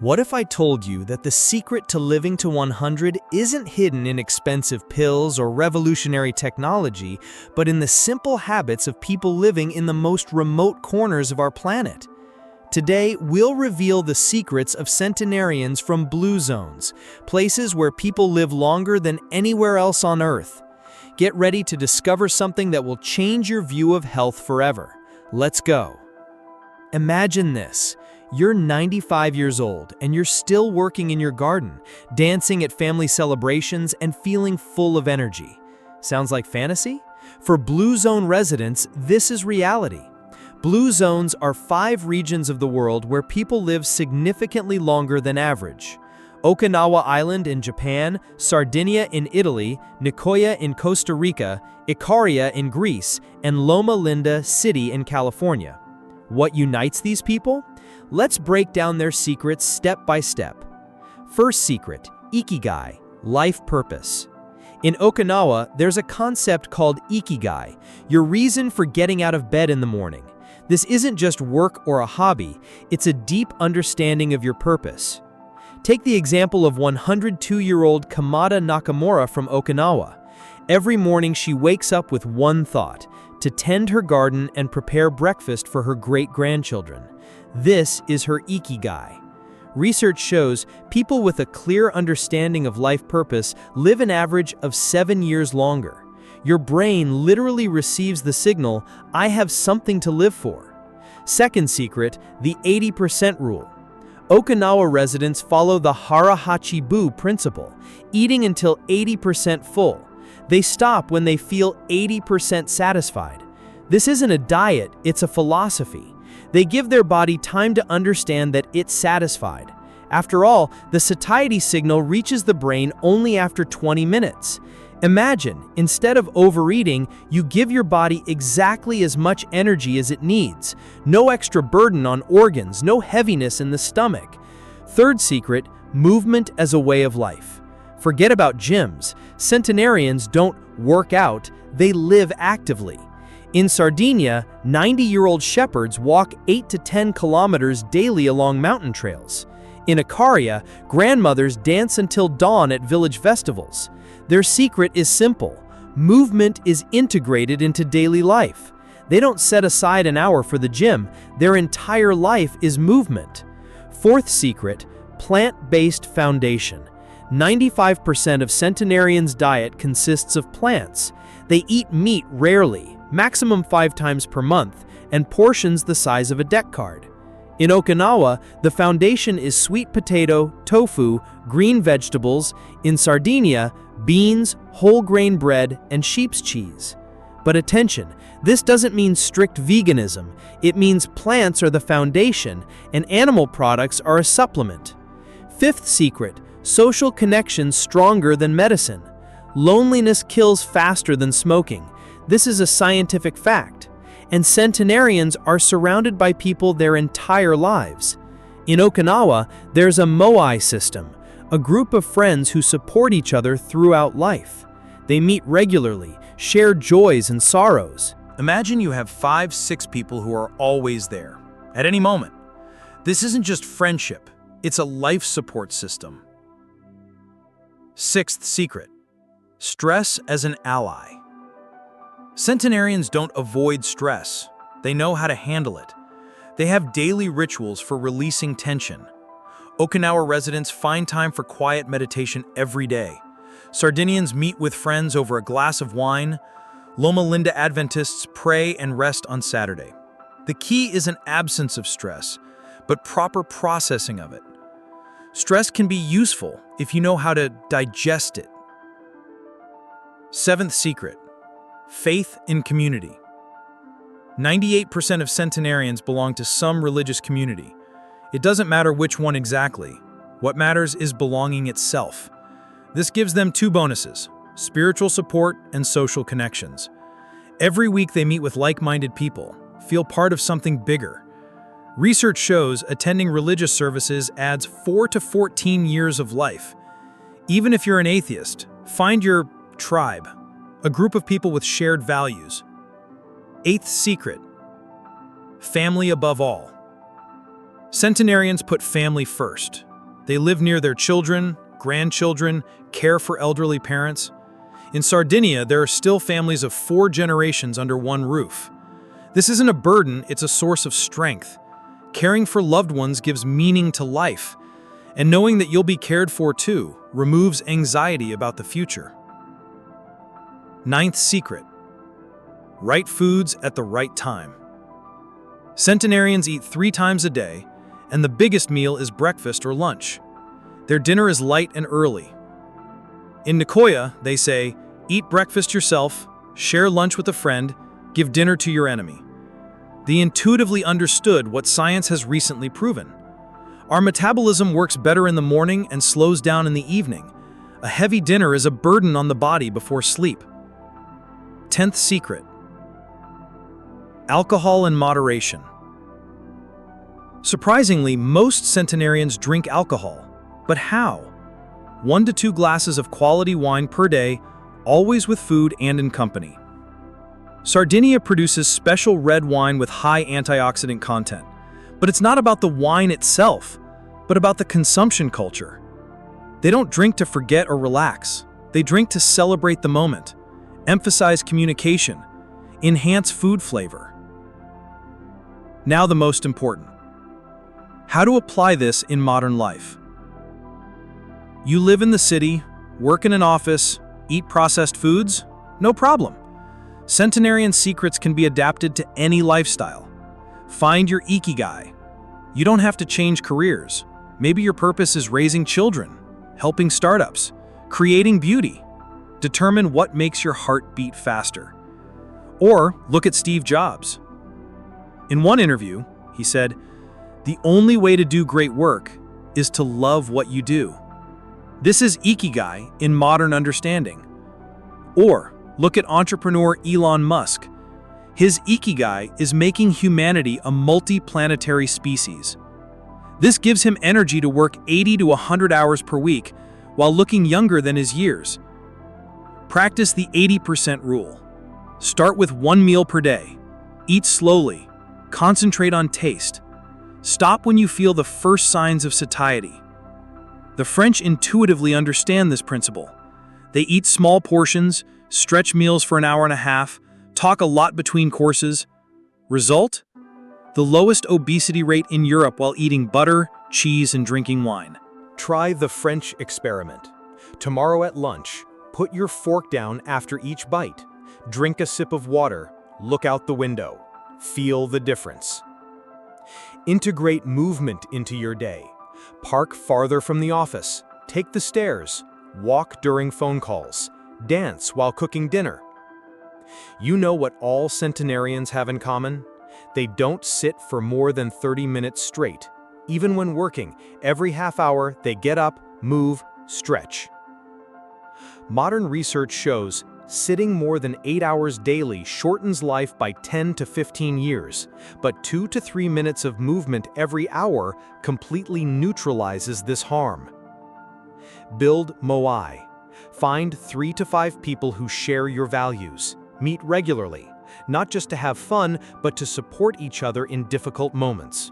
What if I told you that the secret to living to 100 isn't hidden in expensive pills or revolutionary technology, but in the simple habits of people living in the most remote corners of our planet? Today, we'll reveal the secrets of centenarians from blue zones, places where people live longer than anywhere else on Earth. Get ready to discover something that will change your view of health forever. Let's go. Imagine this. You're 95 years old and you're still working in your garden, dancing at family celebrations and feeling full of energy. Sounds like fantasy? For Blue Zone residents, this is reality. Blue Zones are 5 regions of the world where people live significantly longer than average. Okinawa Island in Japan, Sardinia in Italy, Nicoya in Costa Rica, Icaria in Greece, and Loma Linda City in California. What unites these people? Let's break down their secrets step by step. First secret, Ikigai, life purpose. In Okinawa, there's a concept called Ikigai, your reason for getting out of bed in the morning. This isn't just work or a hobby, it's a deep understanding of your purpose. Take the example of 102-year-old Kamada Nakamura from Okinawa. Every morning she wakes up with one thought: to tend her garden and prepare breakfast for her great-grandchildren. This is her Ikigai. Research shows people with a clear understanding of life purpose live an average of 7 years longer. Your brain literally receives the signal, "I have something to live for." Second secret, the 80% rule. Okinawa residents follow the hara-hachi-bu principle, eating until 80% full. They stop when they feel 80% satisfied. This isn't a diet, it's a philosophy. They give their body time to understand that it's satisfied. After all, the satiety signal reaches the brain only after 20 minutes. Imagine, instead of overeating, you give your body exactly as much energy as it needs. No extra burden on organs, no heaviness in the stomach. Third secret, movement as a way of life. Forget about gyms. Centenarians don't work out, they live actively. In Sardinia, 90-year-old shepherds walk 8 to 10 kilometers daily along mountain trails. In Icaria, grandmothers dance until dawn at village festivals. Their secret is simple. Movement is integrated into daily life. They don't set aside an hour for the gym. Their entire life is movement. Fourth secret, plant-based foundation. 95% of centenarians' diet consists of plants. They eat meat rarely, maximum 5 times per month, and portions the size of a deck card. In Okinawa, the foundation is sweet potato, tofu, green vegetables. In Sardinia, beans, whole grain bread, and sheep's cheese. But attention, this doesn't mean strict veganism. It means plants are the foundation and animal products are a supplement. Fifth secret, social connections stronger than medicine. Loneliness kills faster than smoking. This is a scientific fact. And centenarians are surrounded by people their entire lives. In Okinawa, there's a moai system, a group of friends who support each other throughout life. They meet regularly, share joys and sorrows. Imagine you have 5-6 people who are always there, at any moment. This isn't just friendship, it's a life support system. Sixth secret, stress as an ally. Centenarians don't avoid stress. They know how to handle it. They have daily rituals for releasing tension. Okinawa residents find time for quiet meditation every day. Sardinians meet with friends over a glass of wine. Loma Linda Adventists pray and rest on Saturday. The key is an absence of stress, but proper processing of it. Stress can be useful if you know how to digest it. Seventh secret, faith in community. 98% of centenarians belong to some religious community. It doesn't matter which one exactly. What matters is belonging itself. This gives them 2 bonuses: spiritual support and social connections. Every week they meet with like-minded people, feel part of something bigger. Research shows attending religious services adds 4 to 14 years of life. Even if you're an atheist, find your tribe, a group of people with shared values. Eighth secret, family above all. Centenarians put family first. They live near their children, grandchildren, care for elderly parents. In Sardinia, there are still families of 4 generations under one roof. This isn't a burden, it's a source of strength. Caring for loved ones gives meaning to life, and knowing that you'll be cared for too removes anxiety about the future. 9th secret: right foods at the right time. Centenarians eat 3 times a day, and the biggest meal is breakfast or lunch. Their dinner is light and early. In Nicoya, they say, eat breakfast yourself, share lunch with a friend, give dinner to your enemy. They intuitively understood what science has recently proven. Our metabolism works better in the morning and slows down in the evening. A heavy dinner is a burden on the body before sleep. 10th secret: alcohol in moderation. Surprisingly, most centenarians drink alcohol. But how? 1 to 2 glasses of quality wine per day, always with food and in company. Sardinia produces special red wine with high antioxidant content. But it's not about the wine itself, but about the consumption culture. They don't drink to forget or relax. They drink to celebrate the moment, emphasize communication, enhance food flavor. Now the most important: how to apply this in modern life. You live in the city, work in an office, eat processed foods? No problem. Centenarian secrets can be adapted to any lifestyle. Find your Ikigai. You don't have to change careers. Maybe your purpose is raising children, helping startups, creating beauty. Determine what makes your heart beat faster. Or look at Steve Jobs. In one interview, he said, "The only way to do great work is to love what you do." This is Ikigai in modern understanding. Or look at entrepreneur Elon Musk. His Ikigai is making humanity a multi-planetary species. This gives him energy to work 80 to 100 hours per week while looking younger than his years. Practice the 80% rule. Start with 1 meal per day. Eat slowly. Concentrate on taste. Stop when you feel the first signs of satiety. The French intuitively understand this principle. They eat small portions, stretch meals for an hour and a half, talk a lot between courses. Result? The lowest obesity rate in Europe while eating butter, cheese, and drinking wine. Try the French experiment. Tomorrow at lunch, put your fork down after each bite. Drink a sip of water. Look out the window. Feel the difference. Integrate movement into your day. Park farther from the office. Take the stairs. Walk during phone calls. Dance while cooking dinner. You know what all centenarians have in common? They don't sit for more than 30 minutes straight. Even when working, every half hour they get up, move, stretch. Modern research shows sitting more than 8 hours daily shortens life by 10 to 15 years, but 2 to 3 minutes of movement every hour completely neutralizes this harm. Build moai. Find 3 to 5 people who share your values. Meet regularly, not just to have fun, but to support each other in difficult moments.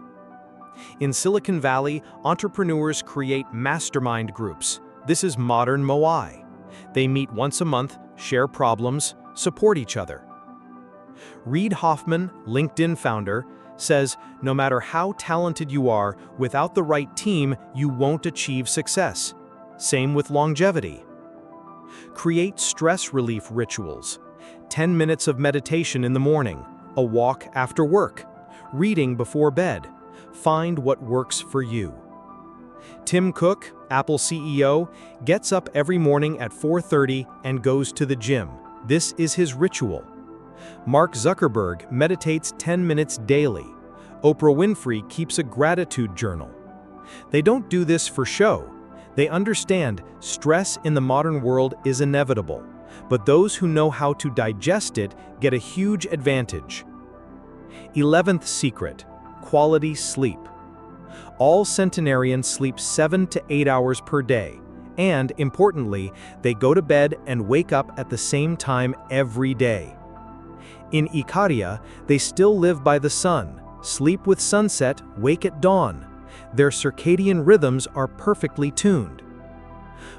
In Silicon Valley, entrepreneurs create mastermind groups. This is modern moai. They meet once a month, share problems, support each other. Reid Hoffman, LinkedIn founder, says, "No matter how talented you are, without the right team, you won't achieve success." Same with longevity. Create stress relief rituals. 10 minutes of meditation in the morning, a walk after work, reading before bed. Find what works for you. Tim Cook, Apple CEO, gets up every morning at 4:30 and goes to the gym. This is his ritual. Mark Zuckerberg meditates 10 minutes daily. Oprah Winfrey keeps a gratitude journal. They don't do this for show. They understand stress in the modern world is inevitable, but those who know how to digest it get a huge advantage. 11th secret: quality sleep. All centenarians sleep 7 to 8 hours per day, and, importantly, they go to bed and wake up at the same time every day. In Ikigai, they still live by the sun, sleep with sunset, wake at dawn. Their circadian rhythms are perfectly tuned.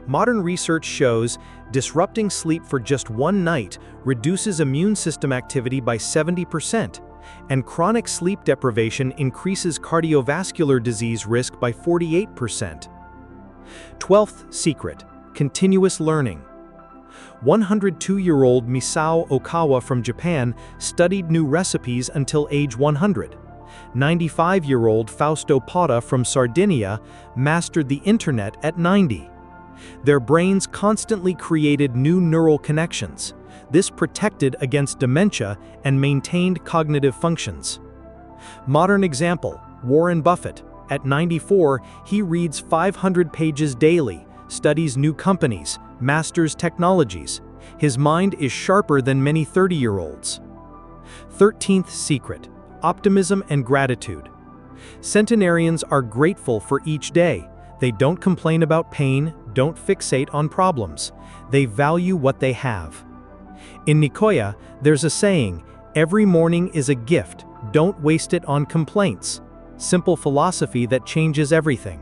Modern research shows disrupting sleep for just one night reduces immune system activity by 70%, and chronic sleep deprivation increases cardiovascular disease risk by 48%. 12th secret: continuous learning. 102-year-old Misao Okawa from Japan studied new recipes until age 100. 95-year-old Fausto Podda from Sardinia mastered the internet at 90. Their brains constantly created new neural connections. This protected against dementia and maintained cognitive functions. Modern example: Warren Buffett. At 94, he reads 500 pages daily, studies new companies, masters technologies. His mind is sharper than many 30-year-olds. 13th secret: optimism and gratitude. Centenarians are grateful for each day. They don't complain about pain, don't fixate on problems. They value what they have. In Nicoya, there's a saying, "Every morning is a gift, don't waste it on complaints." Simple philosophy that changes everything.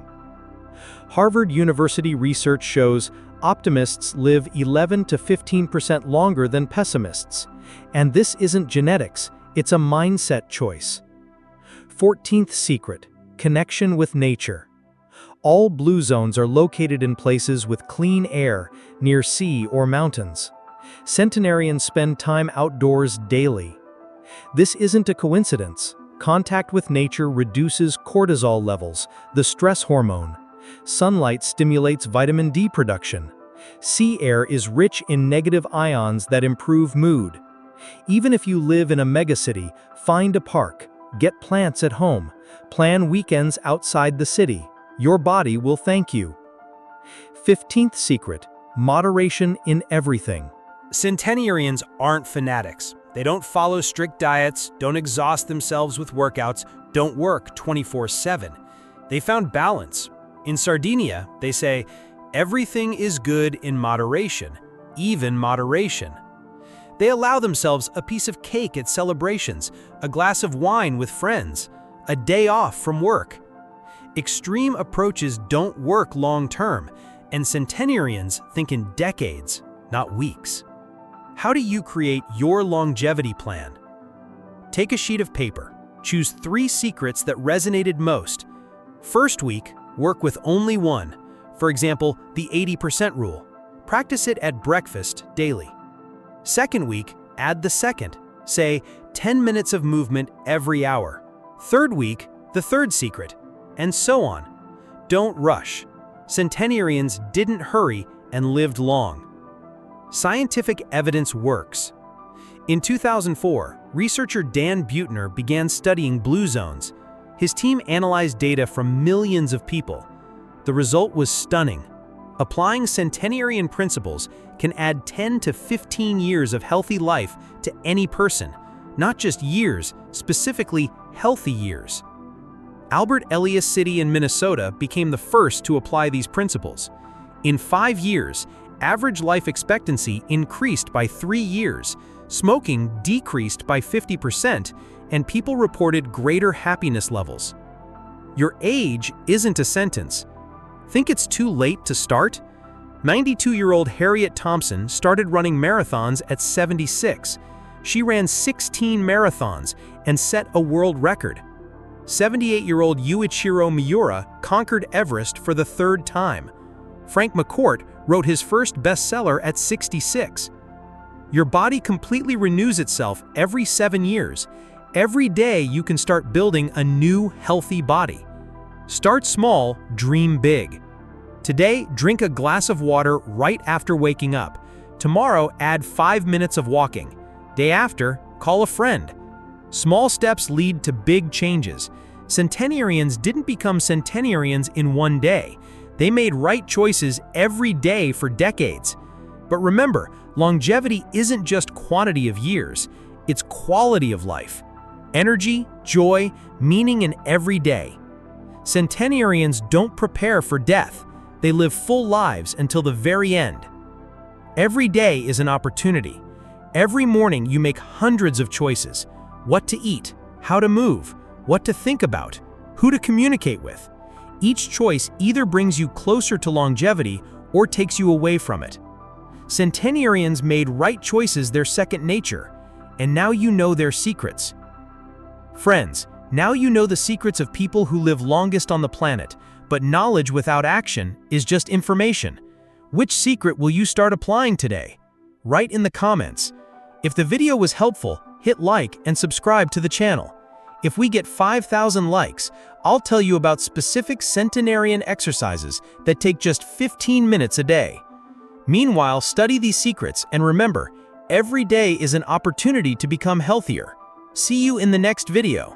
Harvard University research shows optimists live 11 to 15% longer than pessimists. And this isn't genetics, it's a mindset choice. 14th secret: connection with nature. All blue zones are located in places with clean air, near sea or mountains. Centenarians spend time outdoors daily. This isn't a coincidence. Contact with nature reduces cortisol levels, the stress hormone. Sunlight stimulates vitamin D production. Sea air is rich in negative ions that improve mood. Even if you live in a megacity, find a park, get plants at home, plan weekends outside the city. Your body will thank you. 15th secret: moderation in everything. Centenarians aren't fanatics. They don't follow strict diets, don't exhaust themselves with workouts, don't work 24/7. They found balance. In Sardinia, they say, everything is good in moderation, even moderation. They allow themselves a piece of cake at celebrations, a glass of wine with friends, a day off from work. Extreme approaches don't work long-term, and centenarians think in decades, not weeks. How do you create your longevity plan? Take a sheet of paper. Choose 3 secrets that resonated most. First week, work with only one. For example, the 80% rule. Practice it at breakfast daily. Second week, add the second. Say, 10 minutes of movement every hour. Third week, the third secret. And so on. Don't rush. Centenarians didn't hurry and lived long. Scientific evidence works. In 2004, researcher Dan Buettner began studying blue zones. His team analyzed data from millions of people. The result was stunning. Applying centenarian principles can add 10 to 15 years of healthy life to any person, not just years, specifically healthy years. Albert Elias City in Minnesota became the first to apply these principles. In 5 years, average life expectancy increased by 3 years, smoking decreased by 50%, and people reported greater happiness levels. Your age isn't a sentence. Think it's too late to start? 92-year-old Harriet Thompson started running marathons at 76. She ran 16 marathons and set a world record. 78-year-old Yuichiro Miura conquered Everest for the 3rd time. Frank McCourt wrote his first bestseller at 66. Your body completely renews itself every 7 years. Every day you can start building a new, healthy body. Start small, dream big. Today, drink a glass of water right after waking up. Tomorrow, add 5 minutes of walking. Day after, call a friend. Small steps lead to big changes. Centenarians didn't become centenarians in one day. They made right choices every day for decades. But remember, longevity isn't just quantity of years, it's quality of life. Energy, joy, meaning in every day. Centenarians don't prepare for death. They live full lives until the very end. Every day is an opportunity. Every morning you make hundreds of choices. What to eat, how to move, what to think about, who to communicate with. Each choice either brings you closer to longevity or takes you away from it. Centenarians made right choices their second nature, and now you know their secrets. Friends, now you know the secrets of people who live longest on the planet, but knowledge without action is just information. Which secret will you start applying today? Write in the comments. If the video was helpful, hit like and subscribe to the channel. If we get 5,000 likes, I'll tell you about specific centenarian exercises that take just 15 minutes a day. Meanwhile, study these secrets and remember, every day is an opportunity to become healthier. See you in the next video.